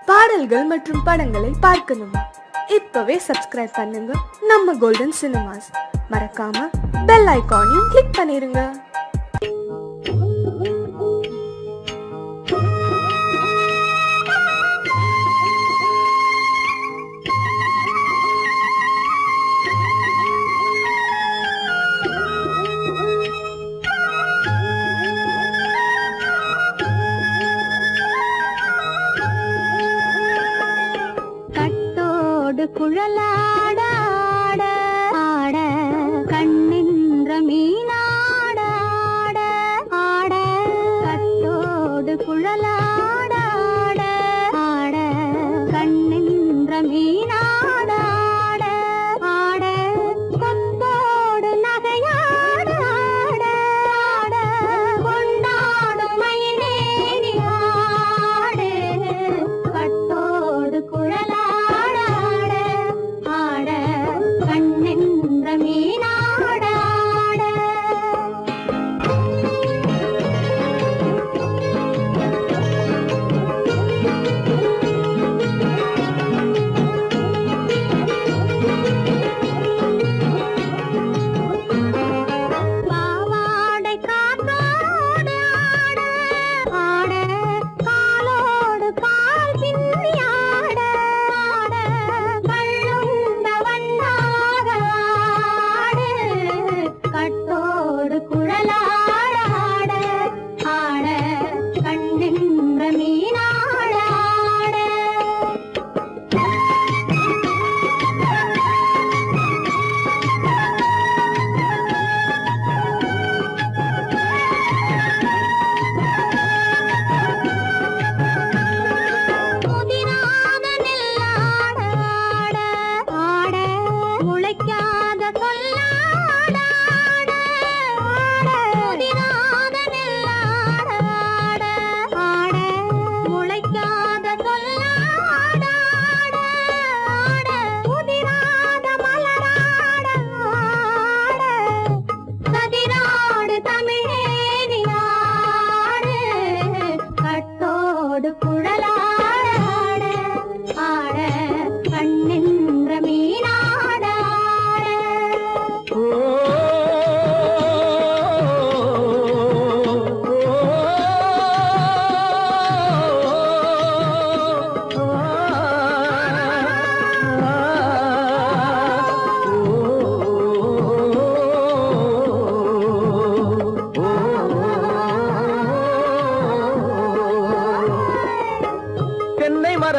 பாடல்கள் மற்றும் படங்களை பார்க்கணுமா? இப்பவே சப்ஸ்கிரைப் பண்ணுங்க நம்ம கோல்டன் சினிமாஸ். மறக்காம பெல் ஐகானையும் கிளிக் பண்ணிருங்க. குழலாட ஆட ஆட கண்ணின்ற மீனாட ஆட ஆட கட்டோடு குழலாட ஆட ஆட கண்ணின்ற மீனாட ஆட ஆட கொத்தோடு நகையாட ஆட ஆட கொண்டாடும் மயிலேறி ஆடு கட்டோடு குழலாட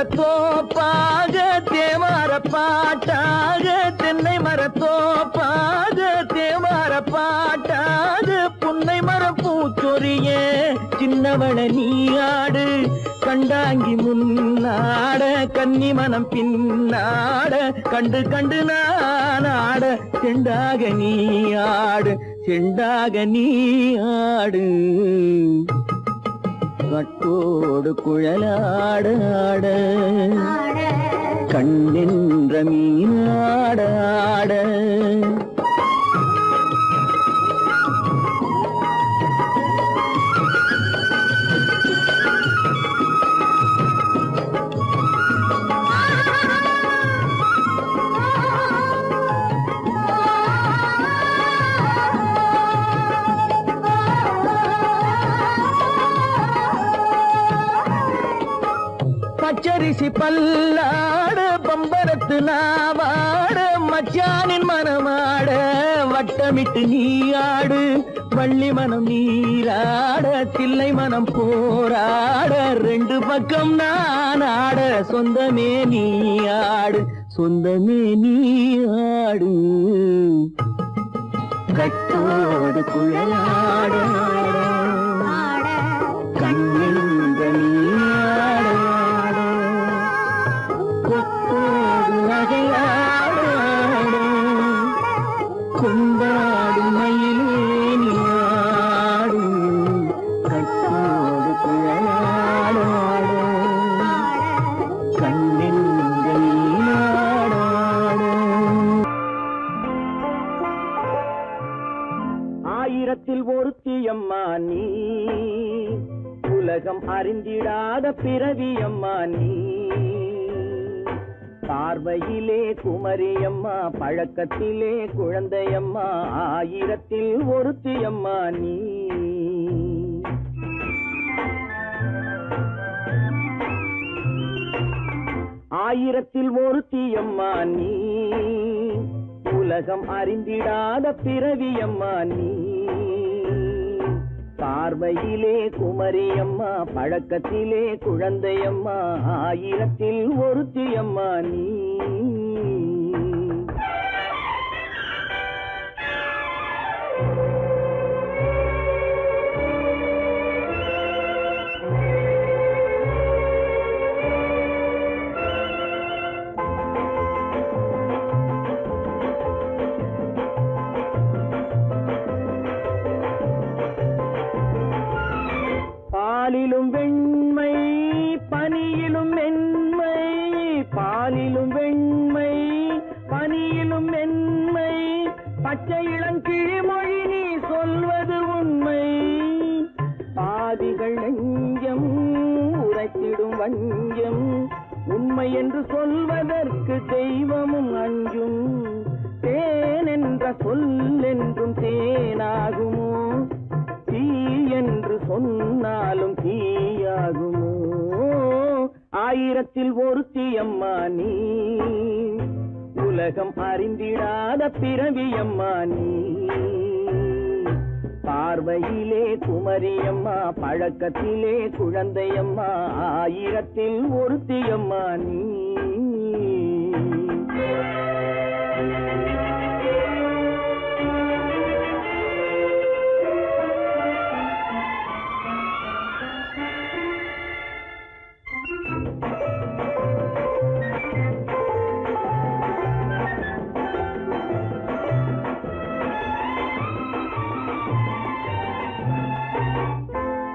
மரத்தோப்பாக தேவார பாட்டாக தென்னை மரத்தோப்பாக தேவார பாட்டாக புன்னை மரப்பூச்சொரிய சின்னவள நீயாடு கண்டாங்கி முன்னாட கன்னி மனம் பின்னாட கண்டு கண்டு நானாட செண்டாக நீயாடு செண்டாக நீயாடு கட்டோடு குழலாடாட கண்ணின்ற மீனாடாட பச்சரிசி பல்லாட பம்பரத்து நாவாட மச்சானின் மனமாட வட்டமிட்டு நீயாடு வள்ளி மனம் நீராட தில்லை மனம் போராட ரெண்டு பக்கம் நான் ஆட சொந்தமே நீயாடு சொந்தமே நீயாடு கட்டோடு குழலாட கண்ணின்ற நீயாட கொண்டாடு மயிலேனியாடு கட்டோடு குழலாட கண்ணின்ற நீயாட ஆயிரத்தில் ஒருத்தியம்மா நீ உலகம் அறிந்திடாத பிறவியம்மா நீ பார்வையிலே குமரியம்மா, பழக்கத்திலே குழந்தையம்மா, ஆயிரத்தில் ஒருத்தியம்மா நீ. ஆயிரத்தில் ஒருத்தியம்மா நீ, உலகம் அறிந்திடாத பிறவியம்மா நீ. பார்வையிலே குமரியம்மா, பழக்கத்திலே குழந்தையம்மா, ஆயிரத்தில் ஒருத்தியம்மா நீ. பாலிலும் வெண்மை பனியிலும் மென்மை, பாலிலும் வெண்மை பனியிலும் மென்மை, பச்சை இளங்கிழிமொழி நீ சொல்வது உண்மை. பாதிகள் நெஞ்சம் உரைத்திடும் வஞ்சம், உண்மை என்று சொல்வதற்கு தெய்வமும் அஞ்சும். தேன் என்ற சொல் என்றும் தேனாகுமோ, தீ என்று சொன்னாலும் தீயாகுமோ. ஆயிரத்தில் ஒருத்தியம்மா நீ, உலகம் அறிந்திடாத பிறவியம்மா நீ. பார்வையிலே குமரியம்மா, பழக்கத்திலே குழந்தையம்மா, ஆயிரத்தில் ஒருத்தியம்மா நீ.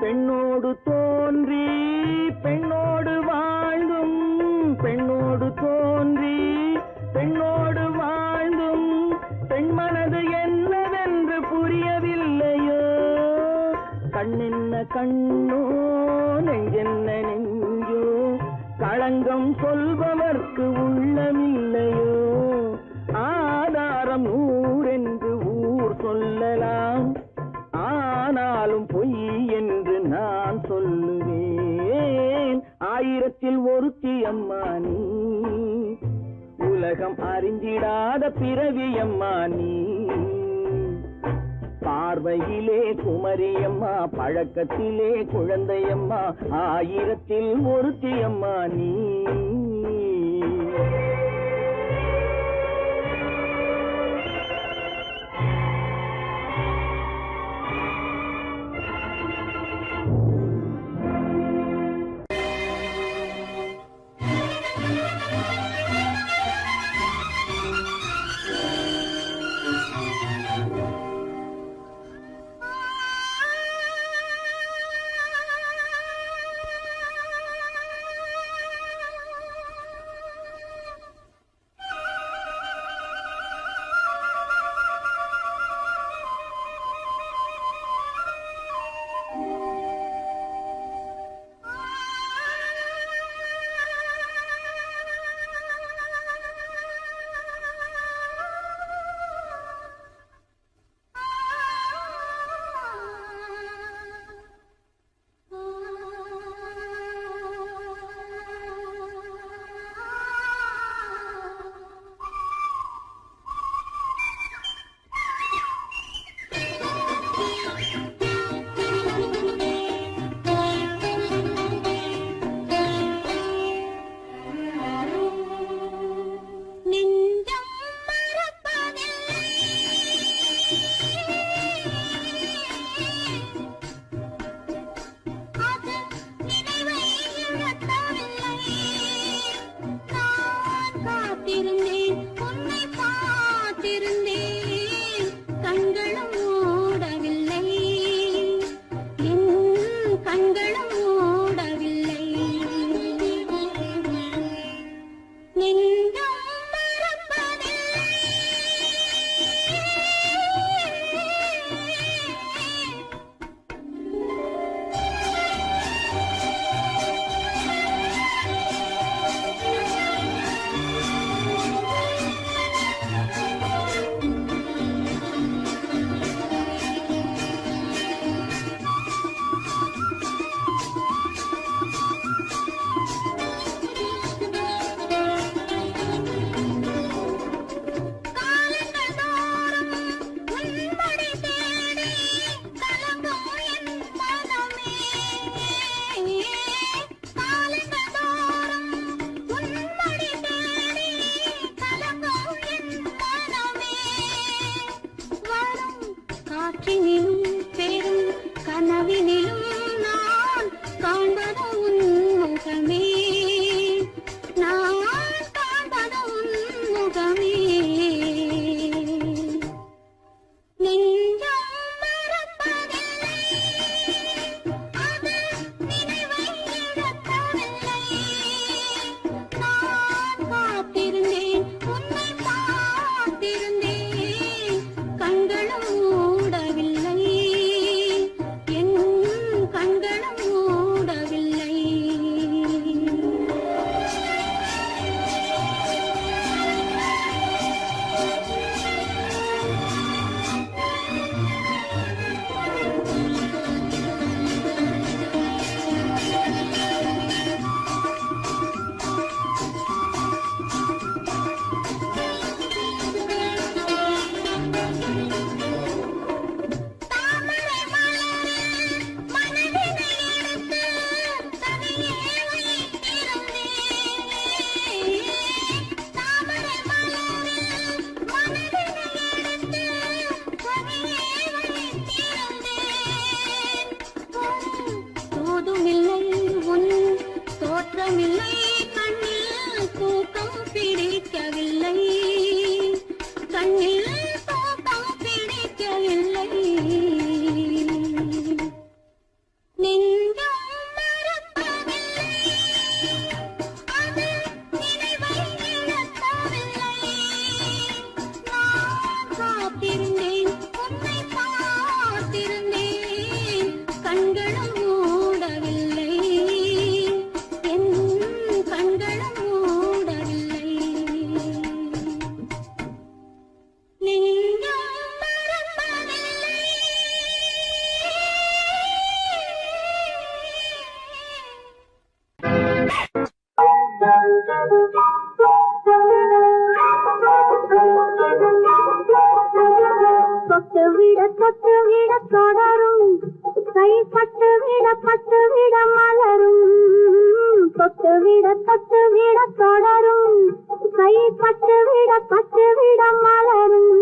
பெண்ணோடு தோன்றி பெண்ணோடு வாழ்ந்தும், பெண்ணோடு தோன்றி பெண்ணோடு வாழ்ந்தும், பெண்மனது என்னவென்று புரியவில்லையோ. கண்ணென்ன கண்ணோ, நெஞ்சென்ன நெஞ்சோ, களங்கம் சொல்பவர்க்கு உள்ளமில்லையோ. ஆதாரம் நூறென்று ஊர் சொல்லலாம், ஆனாலும் பொய் என்று நான் சொல்லுவேன். ஆயிரத்தில் ஒருத்தியம்மா நீ, உலகம் அறிந்திடாத பிறவியம்மா நீ. பார்வையிலே குமரியம்மா, பழக்கத்திலே குழந்தையம்மா, ஆயிரத்தில் ஒருத்தியம்மா நீ. தொட்டு விட தொடரும் கைப்பட்டு விட மலரும் தொட்டு விட தொடரும் கைப்பட்டு விட மலரும்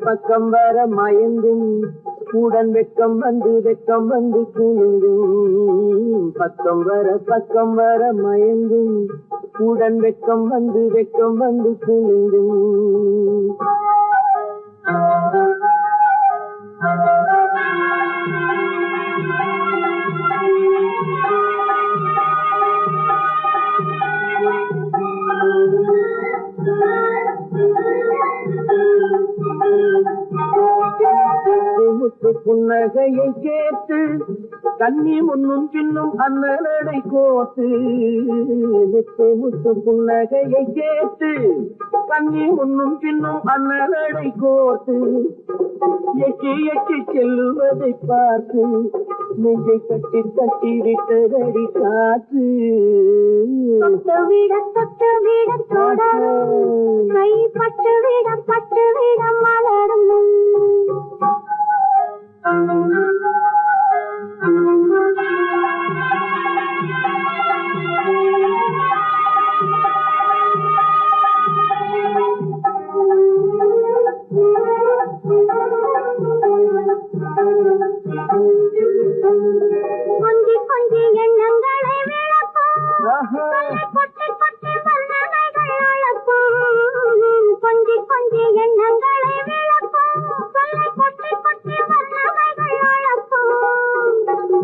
பக்கம் வர மயங்கும் உடன் வெக்கம் வந்து குலுங்கும் பக்கம் வர மயங்கும் உடன் வெக்கம் வந்து குலுங்கும் புன்னகையை கேட்டு கண்ணி முன்னும் பின்னும் அண்ணனடை கோத்து முத்து புன்னகையை கேட்டு கண்ணி முன்னும் பின்னும் அண்ணனடை கோத்து எட்டி செல்லுவதை பார்த்து நெஞ்சை கட்டி விட்டதடி காற்று தொட்டு விட தொடரும் கைப்பட்டு விட மலரும் கொஞ்சி எண்ணங்களை விளக்கும் கொட்டி வண்ணனைகள் அழப்பும் கொஞ்சி எண்ணங்களை விளக்கும் கொட்டி வண்ணனைகள் அழப்பும்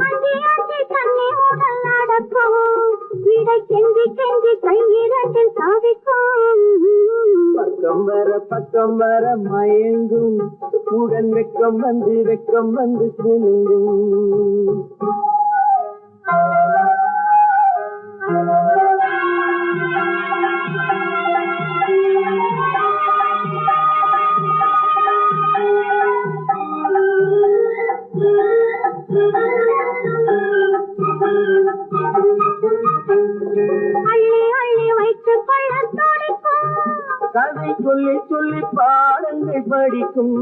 அஞ்சி தண்ணி உடல் நடக்கும் இடை கெஞ்சி கையிரண்டில் சாதிக்கும் பக்கம் வர மயங்கும் உடன் வெக்கம் வந்து குலுங்கும் அள்ளி வைத்து கொள்ள துடிக்கும் கதை சொல்லி பாடங்கள் படிக்கும்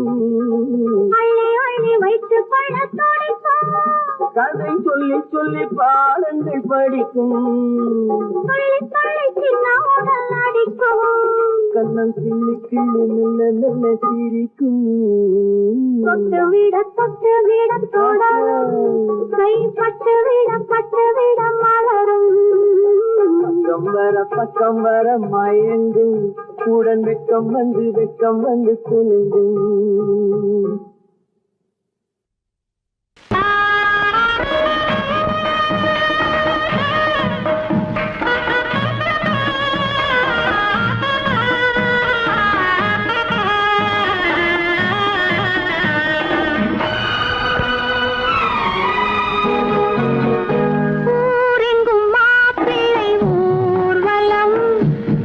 அள்ளி வைத்து கொள்ள துடிக்கும் கதை சொல்லி பாடங்கள் படிக்கும் சொல்லி சின்ன உடல் அடிக்கும் கண்ணம் கிள்ளி சிரிக்கும் தொட்டு விட தொடரும் கைப்பட்டு விட மலரும் பக்கம் வர மயங்கும் உடன் வெக்கம் வந்து குலுங்கும்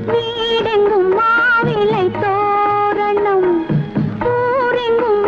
வீடெங்கும் மாவிலை தோரணம் ஊரெங்கும்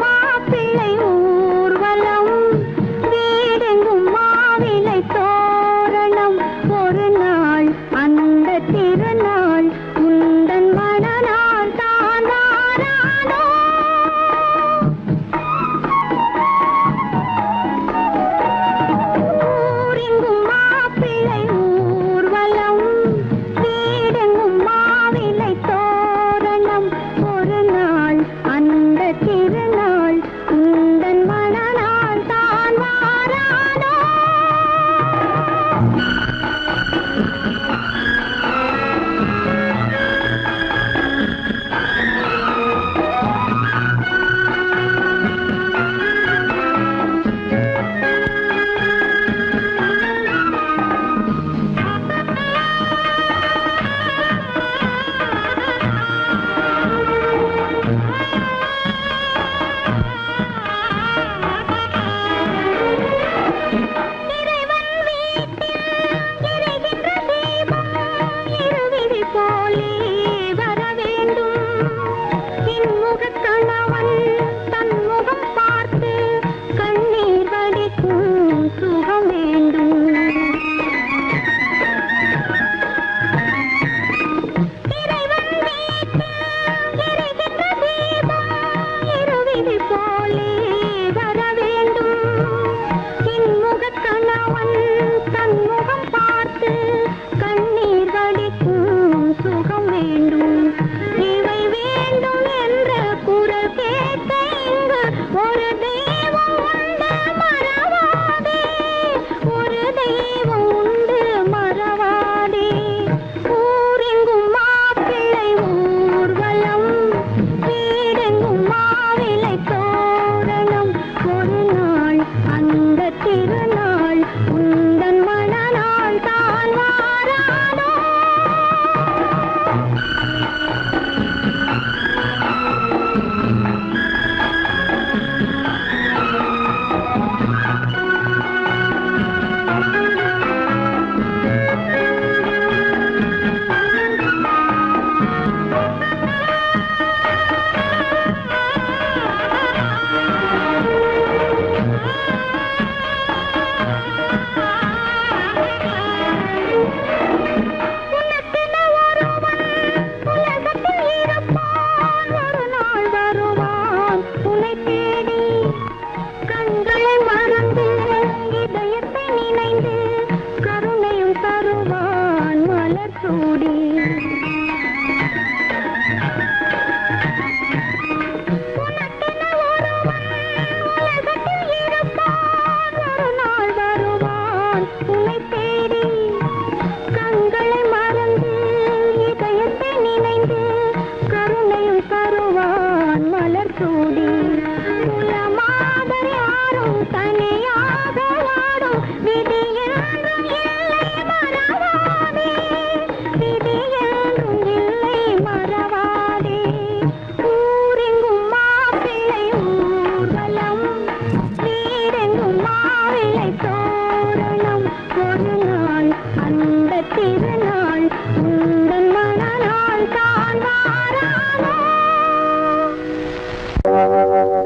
மறுநாள் உந்தன் மணநாள் தான் வாராதோ.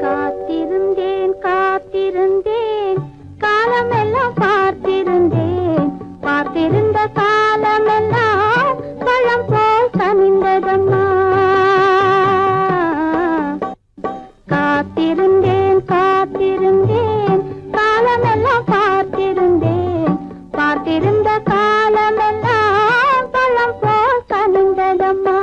காத்திருந்தேன் காத்திருந்தேன் காலமெல்லாம் பார்த்திருந்தேன், பார்த்திருந்த காலமெல்லாம் பழம் போல் கனிந்ததம்மா. காத்திருந்தேன் காத்திருந்தேன் காலமெல்லாம் பார்த்திருந்தேன், பார்த்திருந்த காலமெல்லாம் பழம் போல் கனிந்ததம்மா.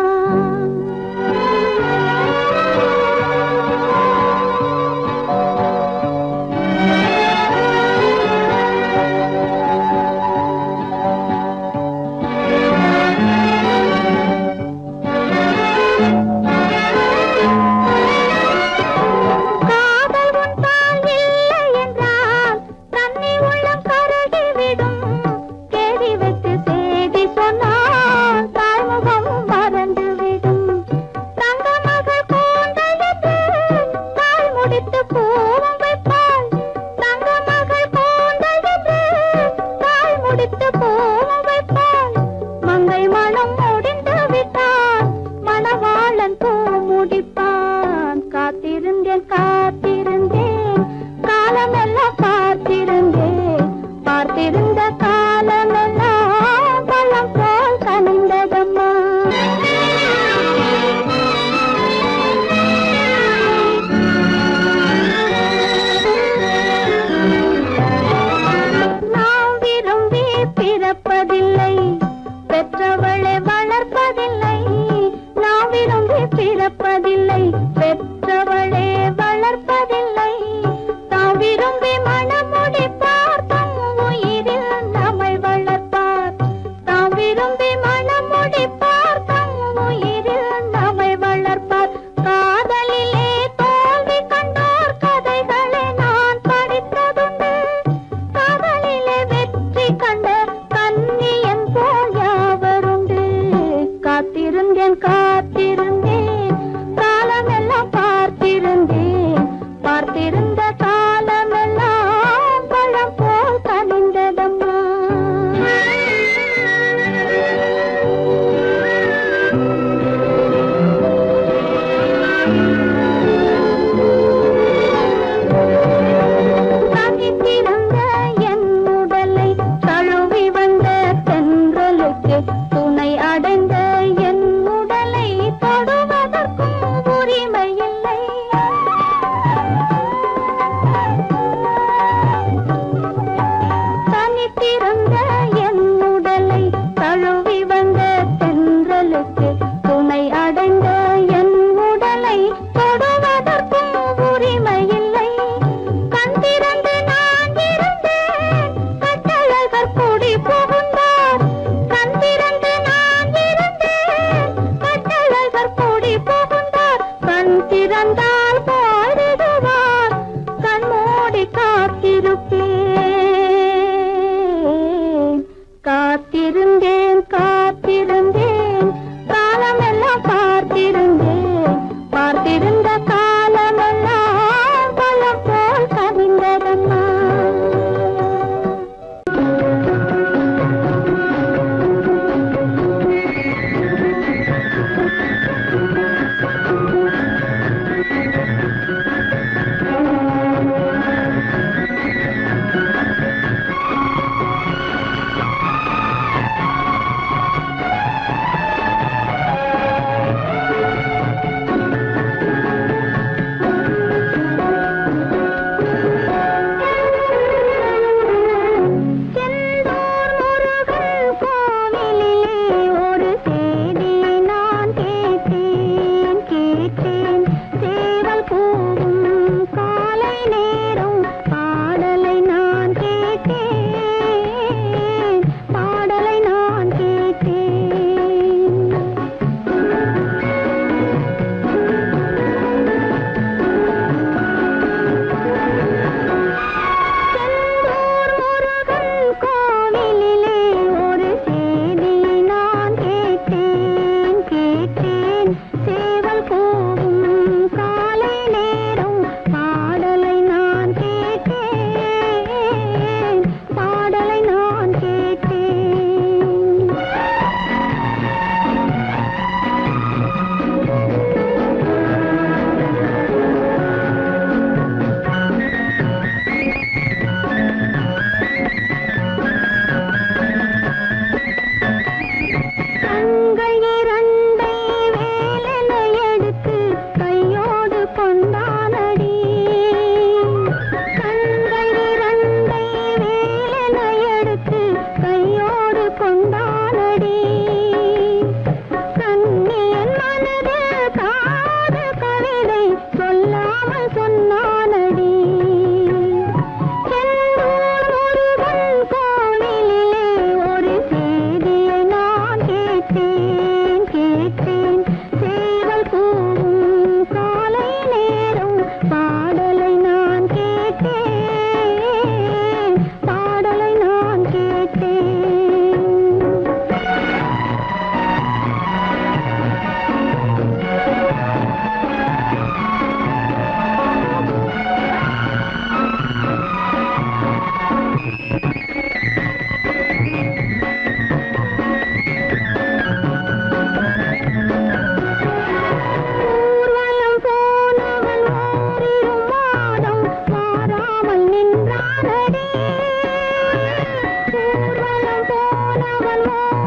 காதல் உன் பால் இல்லை என்றால் தண்ணி உள்ளம் கருகிவிடும். கேடி வைத்து செய்தி சொன்னால் தாய்முகம் மறந்துவிடும். தங்க மகள் கூந்தல் என்று தாய் முடித்து பூவும் வைப்பாள். தங்க மகள் கூந்தல் என்று தாய் முடித்து பூவும் வைப்பாள். மங்கை மனம் முடிந்து விட்டால் மணவாளன் பூ முடிப்பான். காத்திருந்தேன் காத்திருந்தேன் காலமெல்லாம் பார்த்திருந்தேன், பார்த்திருந்த காலமெல்லாம் பழம் போல் கனிந்ததம்மா. நாம் விரும்பி பிறப்பதில்லை, பெற்றவளை வளர்ப்பதில்லை. நாம் விரும்பி பிறப்பதில்லை, பெற்றவளை வளர்ப்பதில்லை. தாம் விரும்பி மணமுடிப்பார், தம் உயிரில் நம்மை வளர்ப்பார். தாம் விரும்பி மணமுடிப்பார், தம் உயிரில் நம்மை வளர்ப்பார். காதலிலே தோல்வி கண்டோர் கதைகளை நான் படித்ததுண்டு. காதலிலே வெற்றி கண்ட கன்னியன் போல் யாவருண்டு. காத்திருந்தேன் காத்திருந்தேன் காலமெல்லாம் பார்த்திருந்தேன், பார்த்திருந்த காலமெல்லாம் பழம் போல் கனிந்ததம்மா.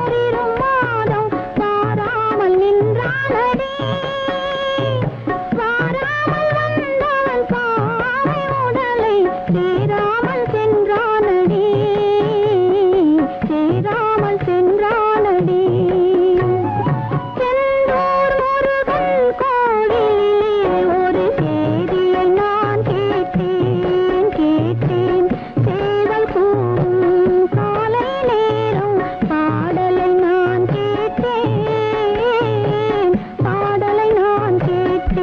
ஓரிரு மாதம் வாராமல் நின்றானடி வாராமல் வந்தவன் பாவை உடலை சேராமல் சென்றானடி சேராமல் சென்றானடி செந்தூர் முருகன் கோவிலிலே ஒரு செய்தியை நான் கேட்டேன் கேட்டேன் சேவல் கூவும் காலை நேரம் பாடலை நான் கேட்டேன் பாடலை நான் கேட்டேன்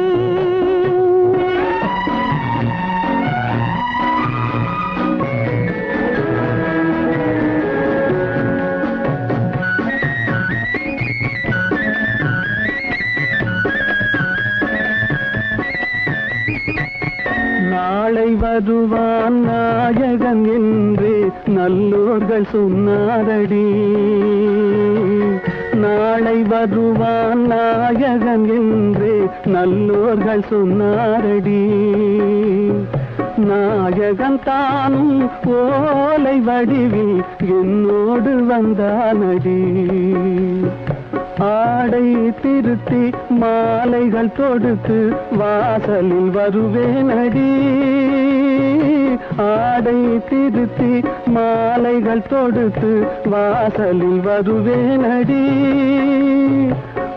நாளை வருவான் நாயகன் என்று நல்லோர்கள் சொன்னாரடி நாளை வருவான் நாயகன் என்று நல்லோர்கள் சொன்னாரடி நாயகன் தானும் ஓலை வடிவில் என்னோடு வந்தானடி ஆடை திருத்தி மாலைகள் தொடுத்து வாசலில் வருவேனடி ஆடை திருத்தி மாலைகள் தொடுத்து வாசலில் வருவேனடி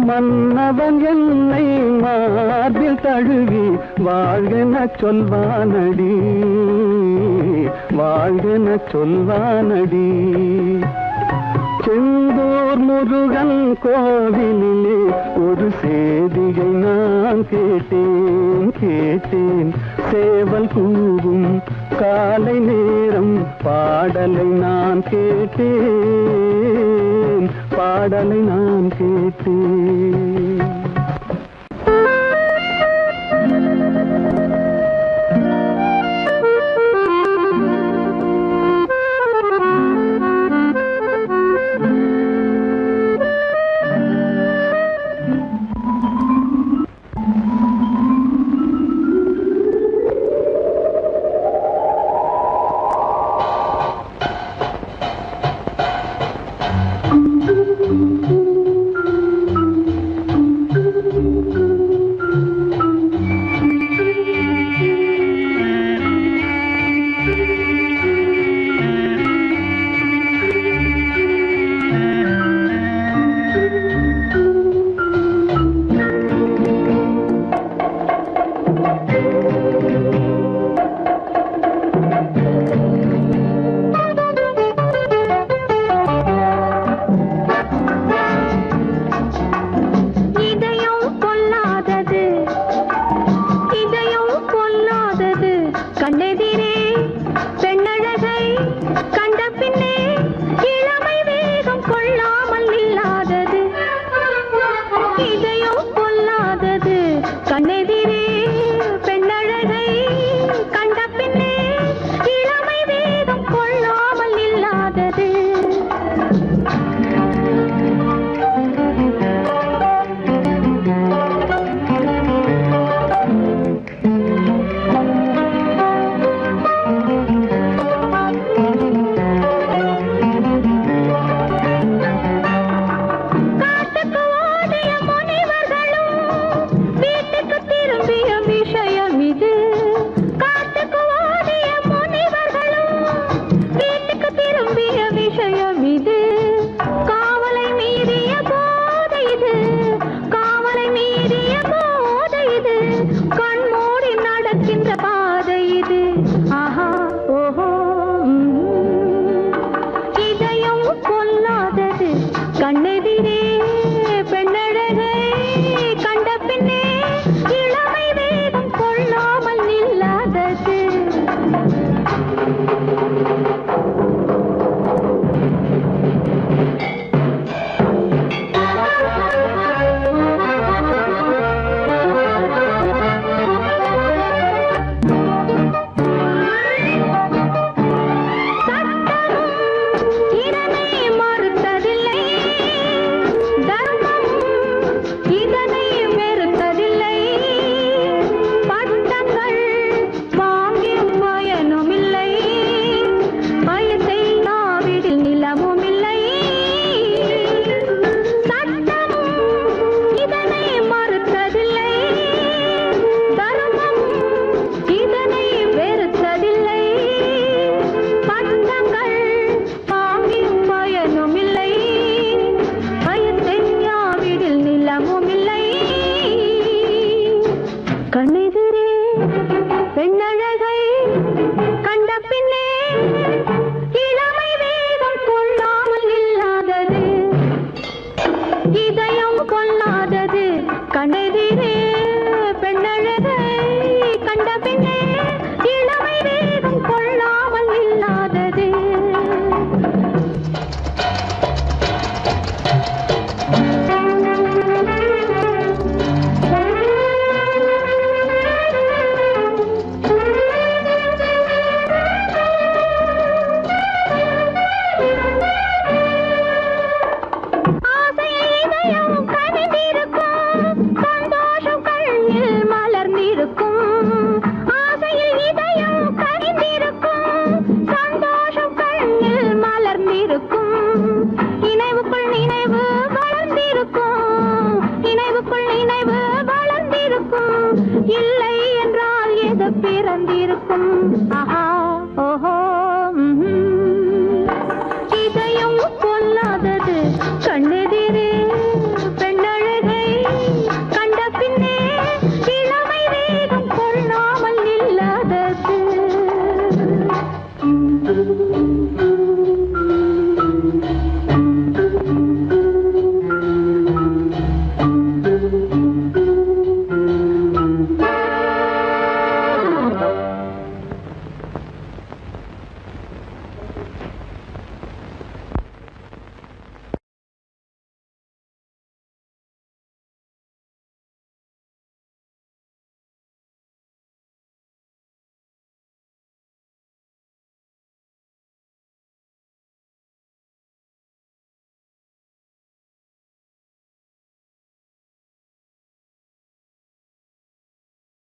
மன்னவன் என்னை மார்பில் தழுவி வாழ்கென சொல்வானடி வாழ்கென சொல்வானடி செந்தூர் முருகன் கோவிலிலே ஒரு செய்தியை நான் கேட்டேன் கேட்டேன் சேவல் கூவும் காலை நேரம் பாடலை நான் கேட்டேன் பாடலை நான் கேட்டேன் இதயம் கொள்ளாதது கண்டெதிரே பெண்ணழகை கண்ட பின்னே இளமை வேகம் கொள்ளாமல் இல்லாதது. இல்லை என்றால் எது பிறந்திருக்கும்.